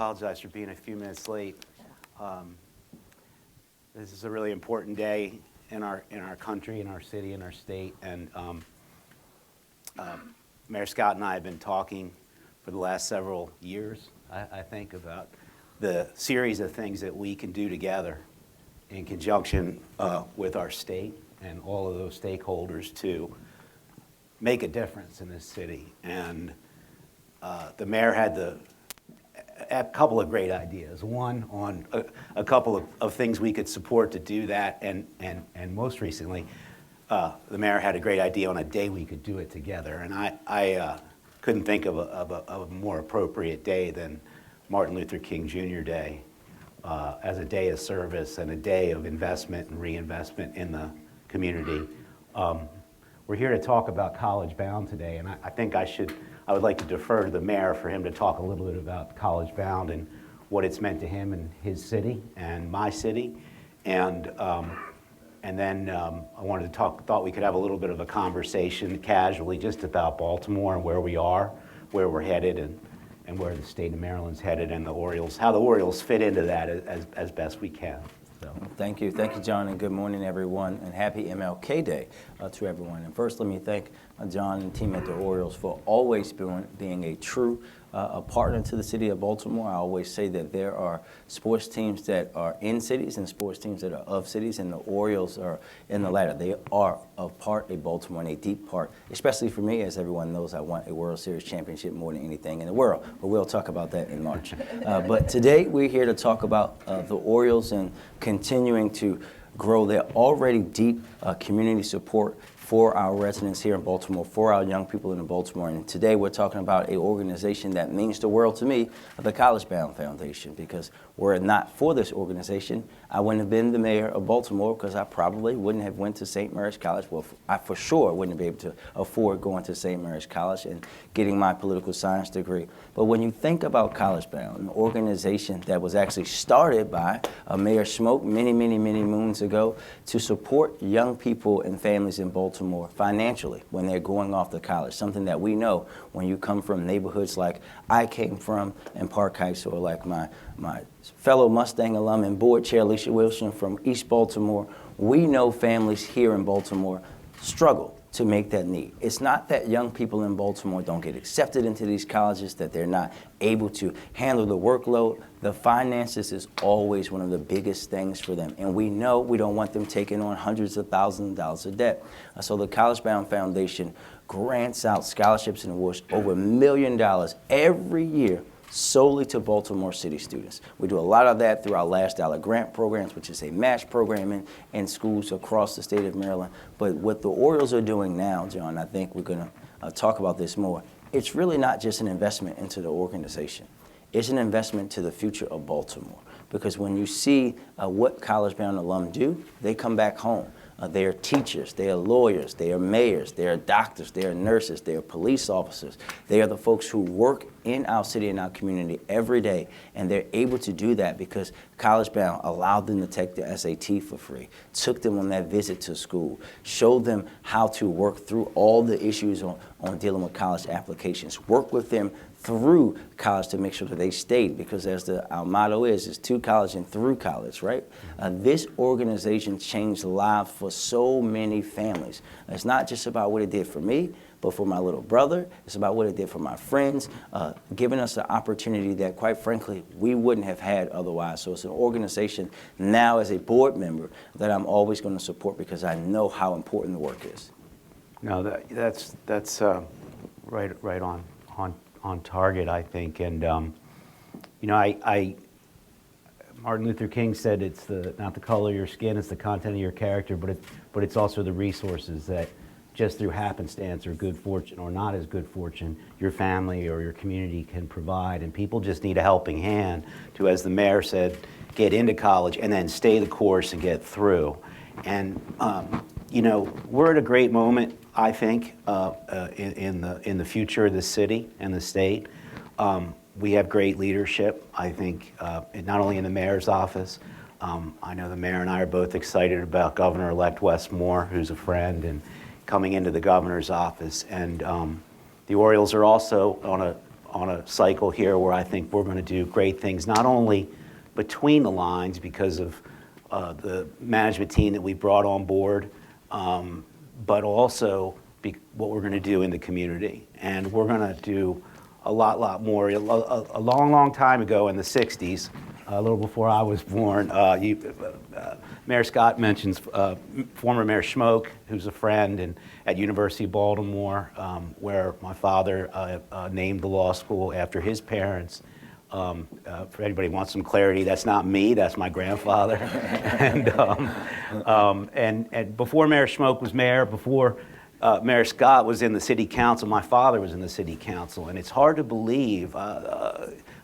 apologize for being a few minutes late. This is a really important day in our country, in our city, in our state, and Mayor Scott and I have been talking for the last several years, I think, about the series of things that we can do together in conjunction with our state and all of those stakeholders to make a difference in this city. And the mayor had a couple of great ideas. One on a couple of things we could support to do that, and most recently, the mayor had a great idea on a day we could do it together. And I couldn't think of a more appropriate day than Martin Luther King Jr. Day as a day of service and a day of investment and reinvestment in the community. We're here to talk about CollegeBound today, and I think I would like to defer to the mayor for him to talk a little bit about CollegeBound and what it's meant to him and his city and my city. And then I thought we could have a little bit of a conversation casually just about Baltimore and where we are, where we're headed, and where the state of Maryland's headed, and the Orioles, how the Orioles fit into that as best we can. So. Thank you, John, and good morning, everyone, and happy MLK Day to everyone. And first, let me thank John and team at the Orioles for always being a true a partner to the city of Baltimore. I always say that there are sports teams that are in cities and sports teams that are of cities, and the Orioles are in the latter. They are a part of Baltimore and a deep part, especially for me. As everyone knows, I want a World Series championship more than anything in the world, but we'll talk about that in March. But today we're here to talk about the Orioles and continuing to grow their already deep community support for our residents here in Baltimore, for our young people in Baltimore. And today we're talking about an organization that means the world to me, the CollegeBound Foundation, because were it not for this organization, I wouldn't have been the mayor of Baltimore, because I probably wouldn't have went to St. Mary's College. Well, I for sure wouldn't be able to afford going to St. Mary's College and getting my political science degree. But when you think about CollegeBound, an organization that was actually started by Mayor Smoke many moons ago to support young people and families in Baltimore financially when they're going off to college, something that we know when you come from neighborhoods like I came from in Park Heights, or like my fellow Mustang alum and board chair Alicia Wilson from East Baltimore, we know families here in Baltimore struggle to make that need. It's not that young people in Baltimore don't get accepted into these colleges, that they're not able to handle the workload. The finances is always one of the biggest things for them. And we know we don't want them taking on hundreds of thousands of dollars of debt. So the CollegeBound Foundation grants out scholarships and awards over $1 million every year solely to Baltimore City students. We do a lot of that through our Last Dollar Grant programs, which is a match program in schools across the state of Maryland. But what the Orioles are doing now, John, I think we're going to talk about this more. It's really not just an investment into the organization. It's an investment to the future of Baltimore. Because when you see what CollegeBound alum do, they come back home. They are teachers, they are lawyers, they are mayors, they are doctors, they are nurses, they are police officers. They are the folks who work in our city and our community every day, and they're able to do that because CollegeBound allowed them to take the SAT for free, took them on that visit to school, showed them how to work through all the issues on dealing with college applications, work with them through college to make sure that they stayed, because as our motto is to college and through college, right? This organization changed lives for so many families. It's not just about what it did for me, but for my little brother. It's about what it did for my friends, giving us an opportunity that, quite frankly, we wouldn't have had otherwise. So it's an organization now as a board member that I'm always going to support, because I know how important the work is. No, that's right on target, I think. And you know, Martin Luther King said it's not the color of your skin, it's the content of your character, but it's also the resources that just through happenstance or good fortune or not as good fortune, your family or your community can provide. And people just need a helping hand to, as the mayor said, get into college and then stay the course and get through. And you know, we're at a great moment, I think, in the future of the city and the state. We have great leadership, I think, not only in the mayor's office. I know the mayor and I are both excited about Governor-elect Wes Moore, who's a friend, and coming into the governor's office. And the Orioles are also on a cycle here where I think we're going to do great things, not only between the lines because of the management team that we brought on board, but also what we're going to do in the community. And we're going to do a lot more. A long time ago in the 60s, a little before I was born, Mayor Scott mentions former Mayor Schmoke, who's a friend, and at University of Baltimore, where my father named the law school after his parents. For anybody who wants some clarity, that's not me, that's my grandfather. and before Mayor Schmoke was mayor, before Mayor Scott was in the city council, my father was in the city council. And it's hard to believe,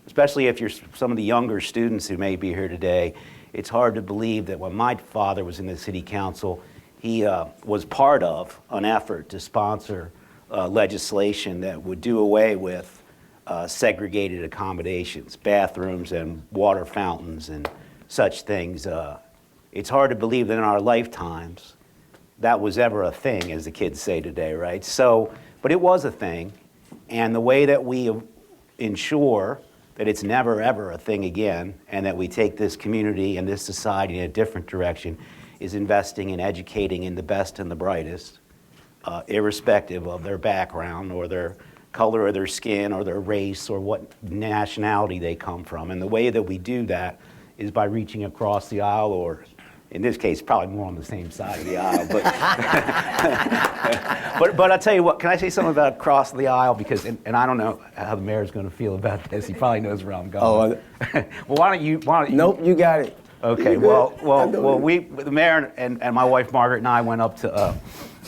especially if you're some of the younger students who may be here today, it's hard to believe that when my father was in the city council, he was part of an effort to sponsor legislation that would do away with segregated accommodations, bathrooms and water fountains and such things. It's hard to believe that in our lifetimes that was ever a thing, as the kids say today, right? So, but it was a thing, and the way that we ensure that it's never ever a thing again, and that we take this community and this society in a different direction, is investing in educating in the best and the brightest, irrespective of their background or their color of their skin or their race or what nationality they come from. And the way that we do that is by reaching across the aisle, or in this case, probably more on the same side of the aisle. But I'll tell you what, can I say something about across the aisle? Because, and I don't know how the mayor's going to feel about this. He probably knows where I'm going. Well, why don't you? Nope, you got it. Okay, well, the mayor and my wife Margaret and I went up to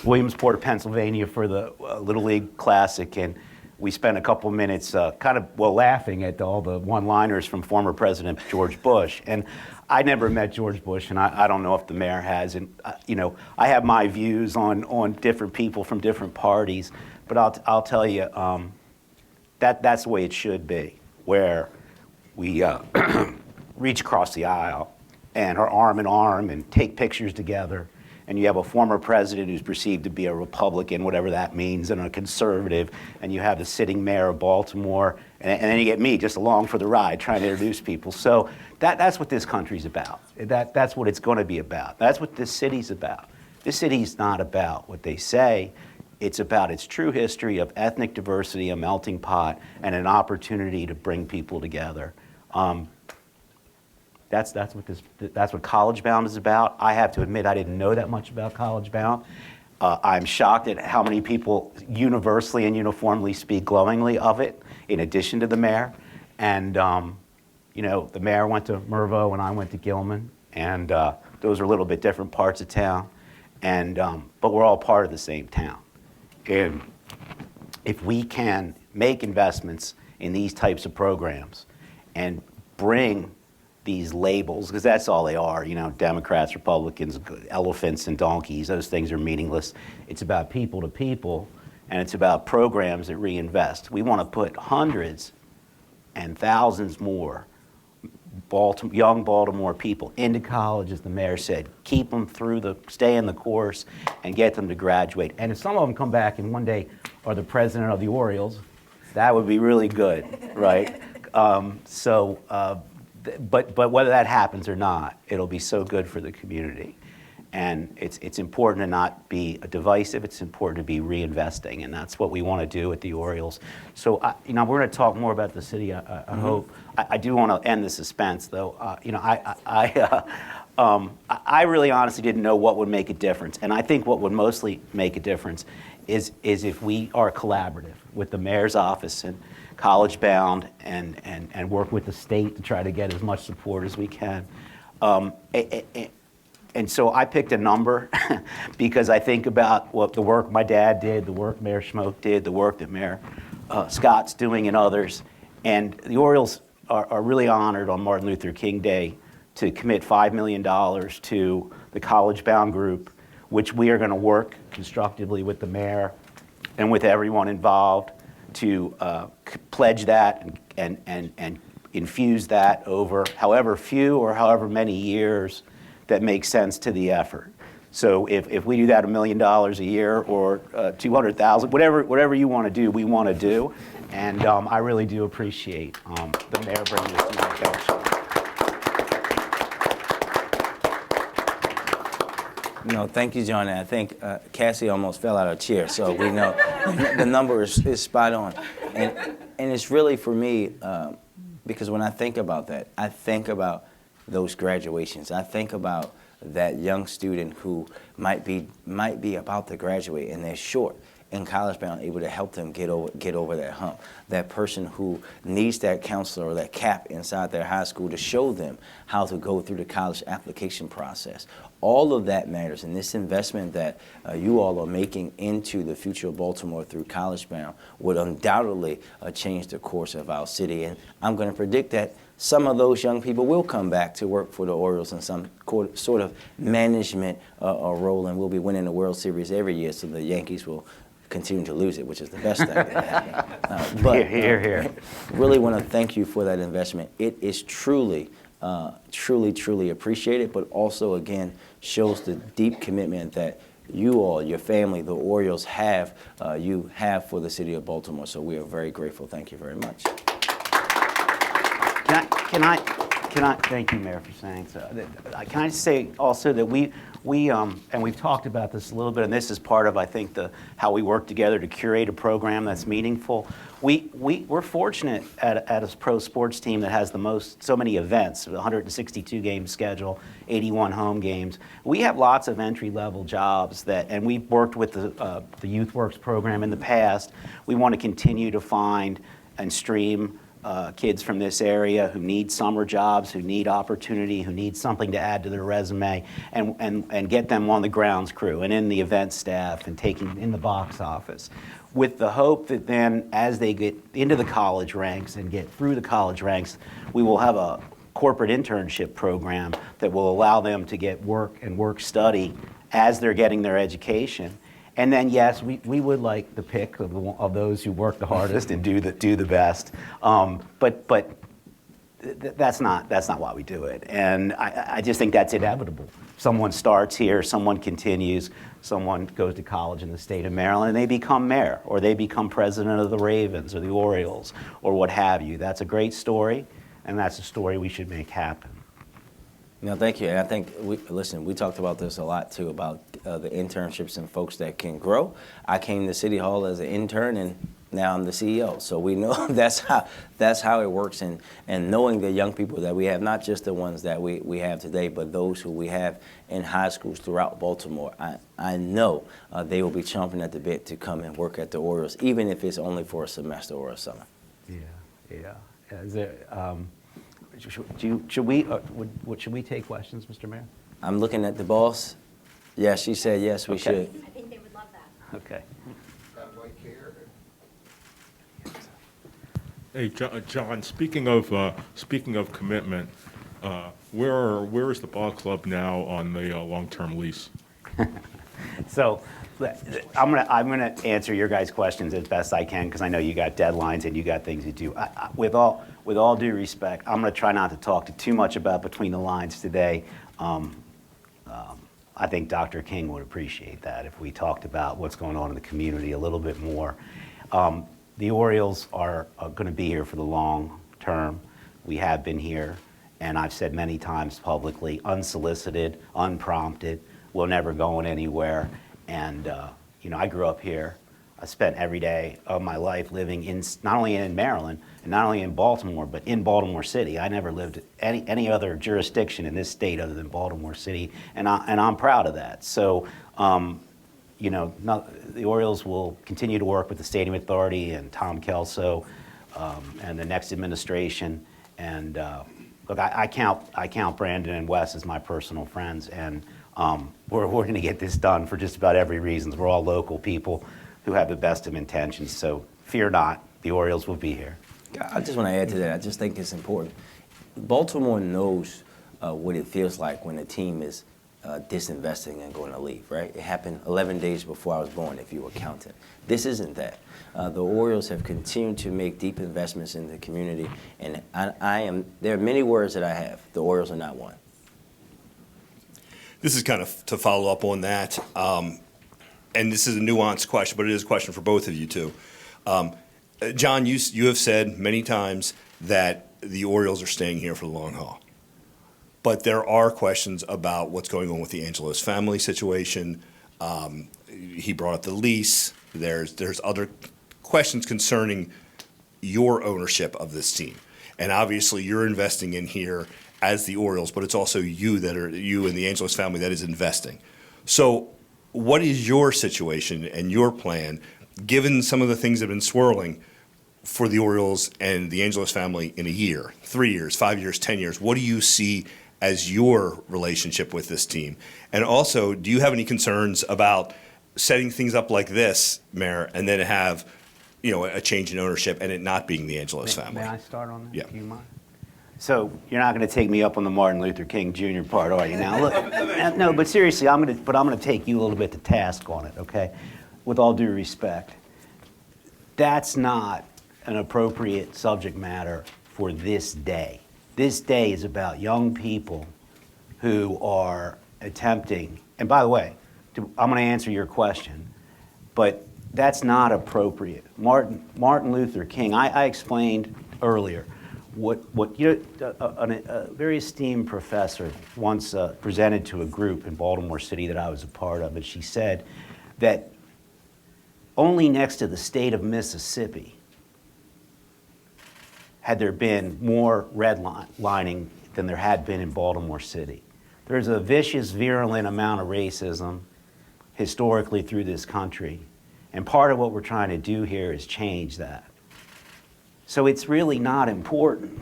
Williamsport, Pennsylvania for the Little League Classic, and we spent a couple minutes laughing at all the one-liners from former President George Bush. And I never met George Bush, and I don't know if the mayor has. And I have my views on different people from different parties, but I'll tell you that's the way it should be, where we reach across the aisle and are arm in arm and take pictures together. And you have a former president who's perceived to be a Republican, whatever that means, and a conservative, and you have the sitting mayor of Baltimore, and then you get me just along for the ride trying to introduce people. So that's what this country's about. That's what it's going to be about. That's what this city's about. This city's not about what they say. It's about its true history of ethnic diversity, a melting pot, and an opportunity to bring people together. That's what CollegeBound is about. I have to admit I didn't know that much about CollegeBound. I'm shocked at how many people universally and uniformly speak glowingly of it, in addition to the mayor. And the mayor went to Mervo and I went to Gilman, and those are a little bit different parts of town. And but we're all part of the same town. And if we can make investments in these types of programs and bring these labels, because that's all they are, Democrats, Republicans, elephants and donkeys, those things are meaningless. It's about people to people, and it's about programs that reinvest. We want to put hundreds and thousands more young Baltimore people into college, as the mayor said, keep them stay in the course and get them to graduate. And if some of them come back and one day are the president of the Orioles, that would be really good, right? But whether that happens or not, it'll be so good for the community. And it's important to not be divisive. It's important to be reinvesting, and that's what we want to do at the Orioles. So, we're going to talk more about the city. I hope. I do want to end the suspense, though. I really honestly didn't know what would make a difference, and I think what would mostly make a difference is if we are collaborative with the mayor's office and CollegeBound and work with the state to try to get as much support as we can. And so I picked a number because I think about the work my dad did, the work Mayor Schmoke did, the work that Mayor Scott's doing and others. And the Orioles are really honored on Martin Luther King Day to commit $5 million to the CollegeBound group, which we are going to work constructively with the mayor and with everyone involved to pledge that and infuse that over however few or however many years that makes sense to the effort. So if we do that $1 million a year or 200,000, whatever you want to do, we want to do. And I really do appreciate the mayor bringing this to my attention. No, thank you, John. And I think Cassie almost fell out of her chair, so we know the number is spot on. And it's really for me, because when I think about that, I think about those graduations. I think about that young student who might be about to graduate and they're short, and CollegeBound able to help them get over that hump. That person who needs that counselor or that cap inside their high school to show them how to go through the college application process. All of that matters, and this investment that you all are making into the future of Baltimore through CollegeBound would undoubtedly change the course of our city. And I'm going to predict that some of those young people will come back to work for the Orioles in some sort of management role, and we'll be winning the World Series every year, so the Yankees will continue to lose it, which is the best thing that happened. But Here. really want to thank you for that investment. It is truly appreciated, but also, again, shows the deep commitment that you all, your family, the Orioles have for the city of Baltimore. So we are very grateful. Thank you very much. Can I thank you, Mayor, for saying so. Can I just say also that we and we've talked about this a little bit, and this is part of, I think, how we work together to curate a program that's meaningful. We're fortunate at a pro sports team that has so many events, 162 game schedule, 81 home games. We have lots of entry-level jobs and we've worked with the Youth Works program in the past. We want to continue to find and stream kids from this area who need summer jobs, who need opportunity, who need something to add to their resume, and get them on the grounds crew and in the event staff and taking in the box office, with the hope that then as they get into the college ranks and get through the college ranks, we will have a corporate internship program that will allow them to get work and work study as they're getting their education. And then, yes, we would like the pick of those who work the hardest and do the best. But that's not why we do it. And I just think that's inevitable. Someone starts here, someone continues, someone goes to college in the state of Maryland, and they become mayor, or they become president of the Ravens or the Orioles, or what have you. That's a great story, and that's a story we should make happen. No, thank you. And I think, we talked about this a lot, too, about the internships and folks that can grow. I came to City Hall as an intern, and now I'm the CEO. So we know that's how it works. And knowing the young people that we have, not just the ones that we have today, but those who we have in high schools throughout Baltimore, I know they will be chomping at the bit to come and work at the Orioles, even if it's only for a semester or a summer. Yeah. Is there, should we take questions, Mr. Mayor? I'm looking at the boss. Yeah, she said yes, we should. I think they would love that. Okay. Hey, John. Speaking of commitment, where is the ball club now on the long-term lease? So I'm gonna answer your guys' questions as best I can, because I know you got deadlines and you got things to do. With all due respect, I'm gonna try not to talk too much about between the lines today. I think Dr. King would appreciate that if we talked about what's going on in the community a little bit more. The Orioles are going to be here for the long term. We have been here, and I've said many times publicly, unsolicited, unprompted, we're never going anywhere. And I grew up here. I spent every day of my life living not only in Maryland and not only in Baltimore, but in Baltimore City. I never lived any other jurisdiction in this state other than Baltimore City, and I'm proud of that. So, the Orioles will continue to work with the Stadium Authority and Tom Kelso and the next administration. And look, I count Brandon and Wes as my personal friends, and we're going to get this done for just about every reason. We're all local people who have the best of intentions. So fear not, the Orioles will be here. I just want to add to that. I just think it's important. Baltimore knows what it feels like when a team is disinvesting and going to leave, right? It happened 11 days before I was born, if you were counting. This isn't that. The Orioles have continued to make deep investments in the community, and there are many words that I have. The Orioles are not one. This is kind of to follow up on that. And this is a nuanced question, but it is a question for both of you too. John, you have said many times that the Orioles are staying here for the long haul. But there are questions about what's going on with the Angelos family situation. He brought up the lease. There's other questions concerning your ownership of this team. And obviously you're investing in here as the Orioles, but it's also you and the Angelos family that is investing. So what is your situation and your plan, given some of the things that have been swirling for the Orioles and the Angelos family in a year, 3 years, 5 years, 10 years? What do you see as your relationship with this team? And also, do you have any concerns about setting things up like this, Mayor, and then have, a change in ownership and it not being the Angelos family? May I start on that? Yeah. Do you mind? So you're not going to take me up on the Martin Luther King Jr. part, are you? Now, look, no, but seriously, I'm going to take you a little bit to task on it, okay? With all due respect, that's not an appropriate subject matter for this day. This day is about young people who are attempting, and by the way, I'm going to answer your question, but that's not appropriate. Martin Luther King, I explained earlier a very esteemed professor once presented to a group in Baltimore City that I was a part of, and she said that only next to the state of Mississippi had there been more redlining than there had been in Baltimore City. There's a vicious, virulent amount of racism historically through this country, and part of what we're trying to do here is change that. So it's really not important.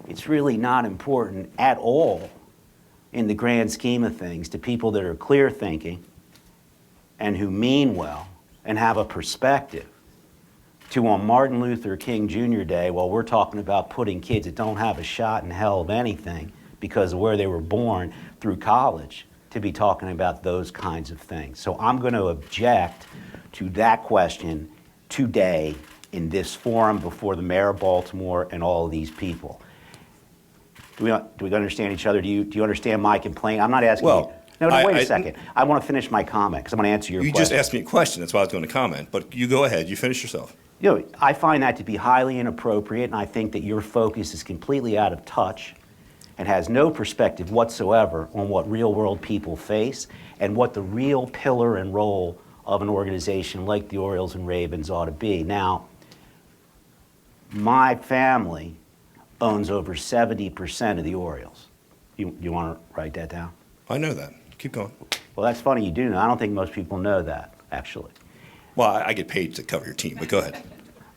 It's really not important at all in the grand scheme of things to people that are clear thinking and who mean well and have a perspective to on Martin Luther King Jr. Day, while we're talking about putting kids that don't have a shot in hell of anything because of where they were born through college, to be talking about those kinds of things. So I'm going to object to that question today in this forum before the mayor of Baltimore and all of these people. Do we understand each other? Do you understand my complaint? I'm not asking you. No, wait a second. I want to finish my comment because I'm going to answer your question. You just asked me a question. That's why I was going to comment. But you go ahead. You finish yourself. I find that to be highly inappropriate, and I think that your focus is completely out of touch and has no perspective whatsoever on what real-world people face and what the real pillar and role of an organization like the Orioles and Ravens ought to be. Now, my family owns over 70% of the Orioles. You want to write that down? I know that. Keep going. Well, that's funny you do know. I don't think most people know that, actually. Well, I get paid to cover your team, but go ahead.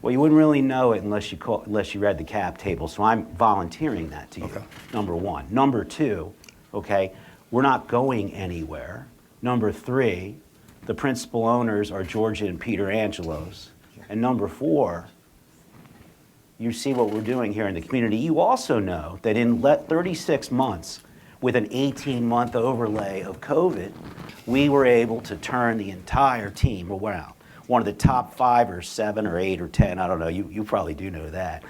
Well, you wouldn't really know it unless you read the cap table, so I'm volunteering that to you, Okay. Number one. Number two, okay, we're not going anywhere. Number three, the principal owners are Georgia and Peter Angelos. And number four, you see what we're doing here in the community. You also know that in 36 months, with an 18-month overlay of COVID, we were able to turn the entire team around. One of the top 5 or 7 or 8 or 10, I don't know, you probably do know that,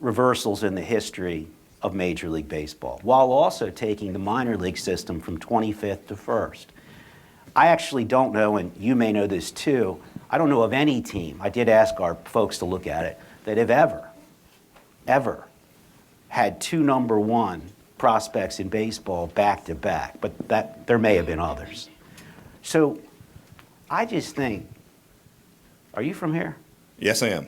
reversals in the history of Major League Baseball, while also taking the minor league system from 25th to 1st. I actually don't know, and you may know this too, I don't know of any team, I did ask our folks to look at it, that have ever had 2 number 1 prospects in baseball back to back, but there may have been others. So I just think, are you from here? Yes, I am.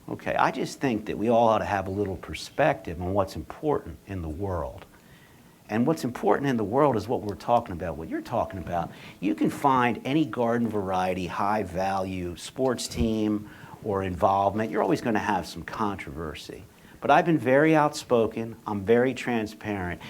Okay, I just think that we all ought to have a little perspective on what's important in the world. And what's important in the world is what we're talking about, what you're talking about. You can find any garden variety, high value sports team or involvement. You're always going to have some controversy. But I've been very outspoken. I'm very transparent.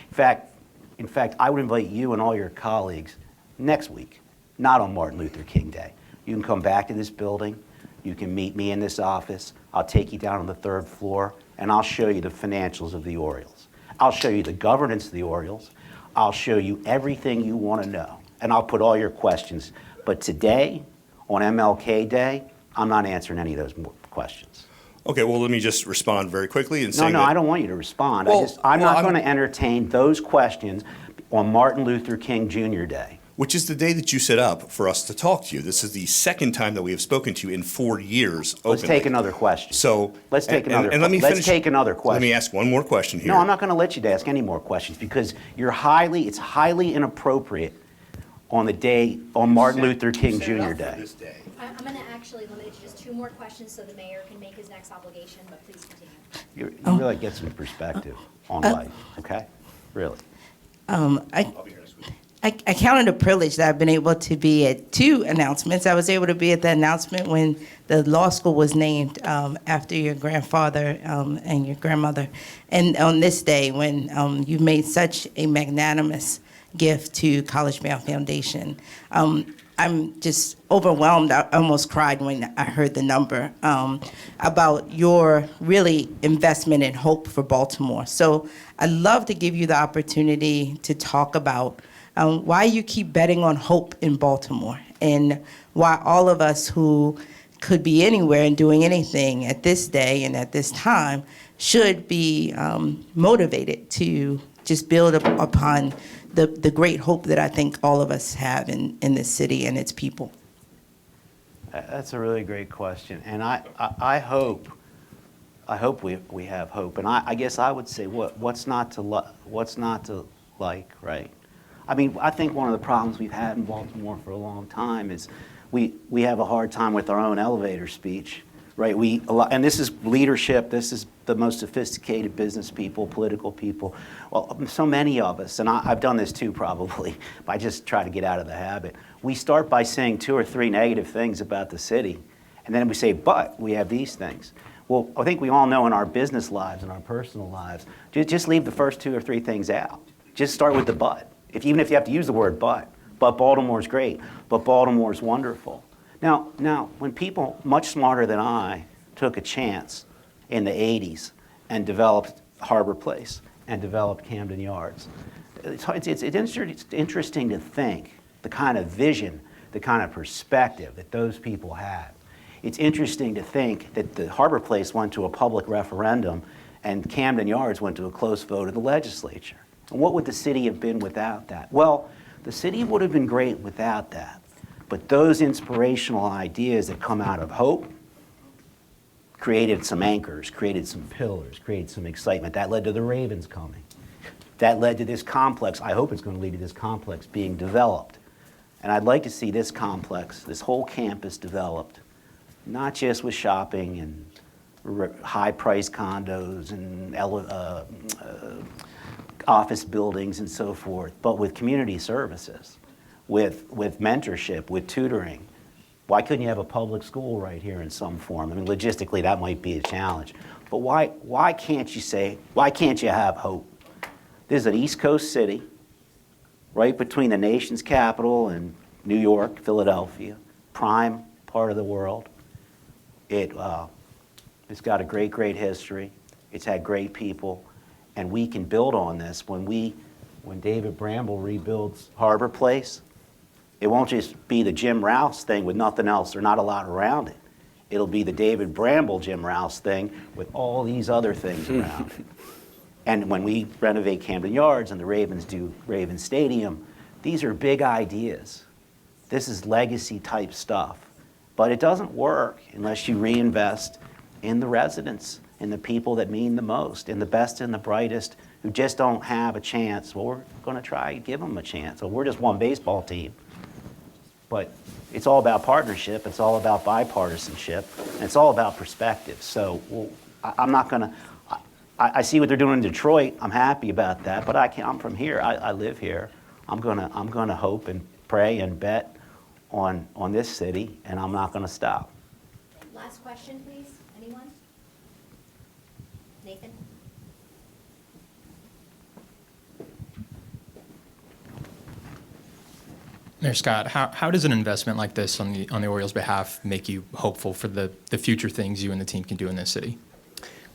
In fact, I would invite you and all your colleagues next week, not on Martin Luther King Day. You can come back to this building. You can meet me in this office. I'll take you down on the 3rd floor, and I'll show you the financials of the Orioles. I'll show you the governance of the Orioles. I'll show you everything you want to know, and I'll put all your questions. But today, on MLK Day, I'm not answering any of those questions. Okay, well, let me just respond very quickly and say No, I don't want you to respond. Well, I'm not I'm going to entertain those questions. on Martin Luther King Jr. Day. Which is the day that you set up for us to talk to you. This is the second time that we have spoken to you in 4 years openly. Let's take another question. So let's take another. And let me finish. Let's take another question. Let me ask one more question here. No, I'm not going to let you ask any more questions because it's highly inappropriate on the day, on Martin Luther King Jr. Day. I'm going to actually limit it to just 2 more questions so the mayor can make his next obligation, but please continue. You really get some perspective on life, okay? Really. I count it a privilege that I've been able to be at 2 announcements. I was able to be at the announcement when the law school was named after your grandfather and your grandmother, and on this day when you made such a magnanimous gift to CollegeBound Foundation. I'm just overwhelmed. I almost cried when I heard the number about your really investment and hope for Baltimore. So I'd love to give you the opportunity to talk about why you keep betting on hope in Baltimore and why all of us who could be anywhere and doing anything at this day and at this time should be motivated to just build upon the great hope that I think all of us have in this city and its people. That's a really great question, and I hope we have hope, and I guess I would say what's not to like, right? I mean, I think one of the problems we've had in Baltimore for a long time is we have a hard time with our own elevator speech, right? And this is leadership. This is the most sophisticated business people, political people. Well, so many of us, and I've done this too probably, but I just try to get out of the habit. We start by saying 2 or 3 negative things about the city, and then we say, but we have these things. Well, I think we all know in our business lives and our personal lives, just leave the first 2 or 3 things out. Just start with the but. Even if you have to use the word but Baltimore's great, but Baltimore's wonderful. Now, when people much smarter than I took a chance in the 80s and developed Harbor Place and developed Camden Yards, it's interesting to think the kind of vision, the kind of perspective that those people had. It's interesting to think that the Harbor Place went to a public referendum and Camden Yards went to a close vote of the legislature. And what would the city have been without that? Well, the city would have been great without that. But those inspirational ideas that come out of hope created some anchors, created some pillars, created some excitement. That led to the Ravens coming. That led to this complex. I hope it's going to lead to this complex being developed. And I'd like to see this complex, this whole campus developed, not just with shopping and high-priced condos and office buildings and so forth, but with community services, with mentorship, with tutoring. Why couldn't you have a public school right here in some form? I mean, logistically, that might be a challenge. But why can't you have hope? This is an East Coast city, right between the nation's capital and New York, Philadelphia, prime part of the world. It's got a great history. It's had great people. And we can build on this when David Bramble rebuilds Harbor Place. It won't just be the Jim Rouse thing with nothing else or not a lot around it. It'll be the David Bramble Jim Rouse thing with all these other things around it. And when we renovate Camden Yards and the Ravens do Raven Stadium, these are big ideas. This is legacy type stuff. But it doesn't work unless you reinvest in the residents, in the people that mean the most, in the best and the brightest who just don't have a chance. Well, we're going to try to give them a chance. So we're just one baseball team. But it's all about partnership. It's all about bipartisanship. And it's all about perspective. So I'm not going to, I see what they're doing in Detroit. I'm happy about that. But I'm from here. I live here. I'm going to hope and pray and bet on this city, and I'm not going to stop. Last question, please. Anyone? Nathan? Mayor Scott, how does an investment like this on the Orioles' behalf make you hopeful for the future things you and the team can do in this city?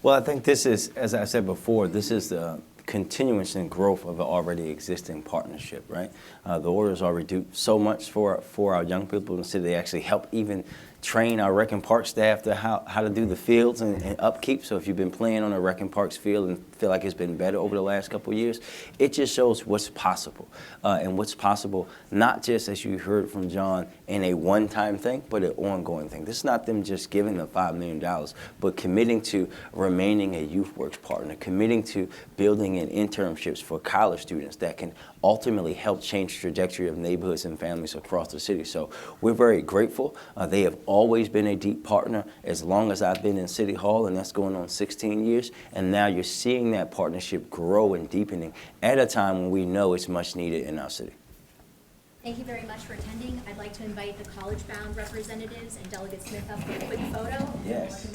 Well, I think this is, as I said before, this is the continuance and growth of an already existing partnership, right? The Orioles already do so much for our young people in the city. They actually help even train our Rec and Park staff to how to do the fields and upkeep. So if you've been playing on a Rec and Parks field and feel like it's been better over the last couple of years, it just shows what's possible. And what's possible, not just as you heard from John, in a one-time thing, but an ongoing thing. This is not them just giving the $5 million, but committing to remaining a YouthWorks partner, committing to building in internships for college students that can ultimately help change the trajectory of neighborhoods and families across the city. So we're very grateful. They have always been a deep partner as long as I've been in City Hall, and that's going on 16 years. And now you're seeing that partnership grow and deepening at a time when we know it's much needed in our city. Thank you very much for attending. I'd like to invite the CollegeBound representatives and Delegate Smith up for a quick photo. Yes.